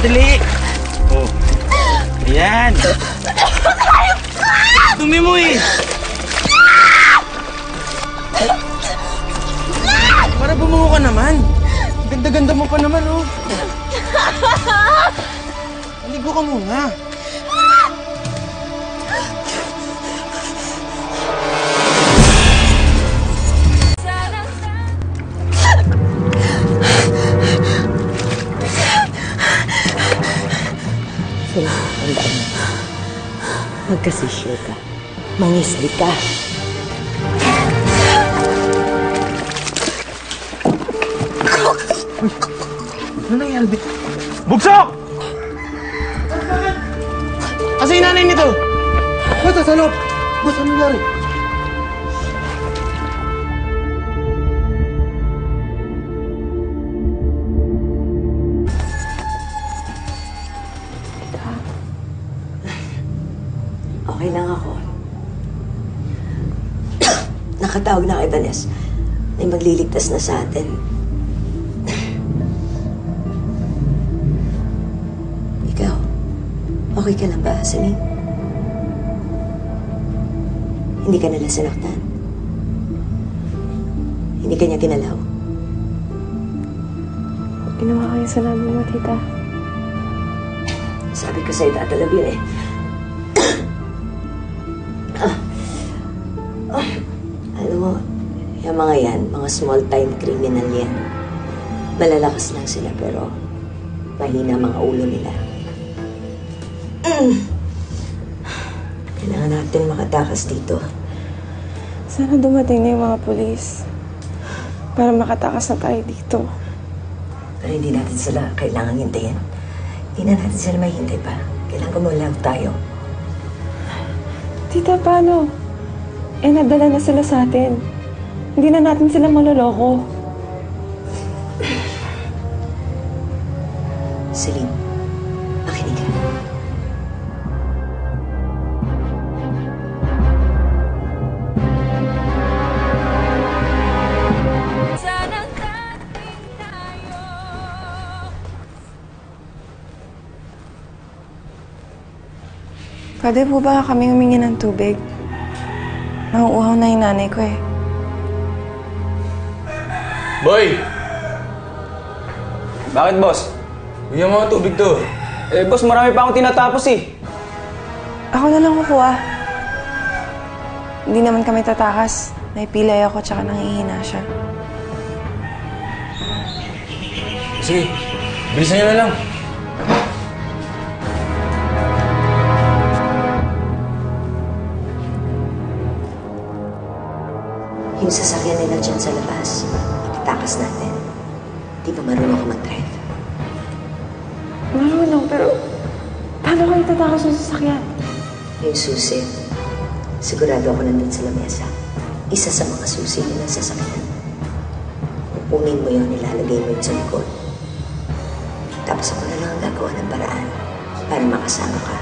Dali! Oh. Ayan! Dumi mo eh! Para bumungo ka naman. Ganda-ganda mo pa naman, oh. Maligo ka muna. Sila, tandaan mo. Magkasisyo ka. Mangisli ka. Ano na yung Albert? Bugsok! Kasi yung nanay nito! Basta sa loob! Boss, ano nangyari? Okay lang ako. Nakatawag na kay Vanessa. May magliligtas na sa atin. Ikaw, okay ka lang ba, Celine? Hindi ka nila sinaktan? Hindi ka niya ginalaw? Ginawa ko yung sinabi mo, tita. Sabi ko sa'yo, tatalab yun eh. Alam mo, yung mga yan, mga small-time criminal yan. Malalakas lang sila pero mahina mga ulo nila. Kailangan natin makatakas dito. Sana dumating na yung mga pulis para makatakas na tayo dito. Pero hindi natin sila kailangan hintayin. Hindi na natin sila mahintay pa. Kailangan gumulaw tayo. Tita, paano? Eh, nadala na sila sa atin. Hindi na natin sila maloloko. Celine, makinig ka. Pwede po ba kami humingi ng tubig? Nanguuhaw na yung nanay ko eh. Boy! Bakit, boss? Bigyan mo ng tubig to. Eh, boss, marami pa akong tinatapos eh. Ako na lang kukuha. Hindi naman kami tatakas. Naipilay ako tsaka nangihina siya. Sige, bilisan niyo na lang. Yung sasakyan nila dyan sa labas, itakas natin. Di ba marunong ka mag-drive? Marunong, pero paano kayo tatakas sa sasakyan? Yung susi, sigurado ako nandun sa lamesa. Isa sa mga susi nila sa sasakyan. Kukunin mo yun, nilalagay mo yun sa likod. Tapos ako na lang ang gagawa ng paraan para makasama ka.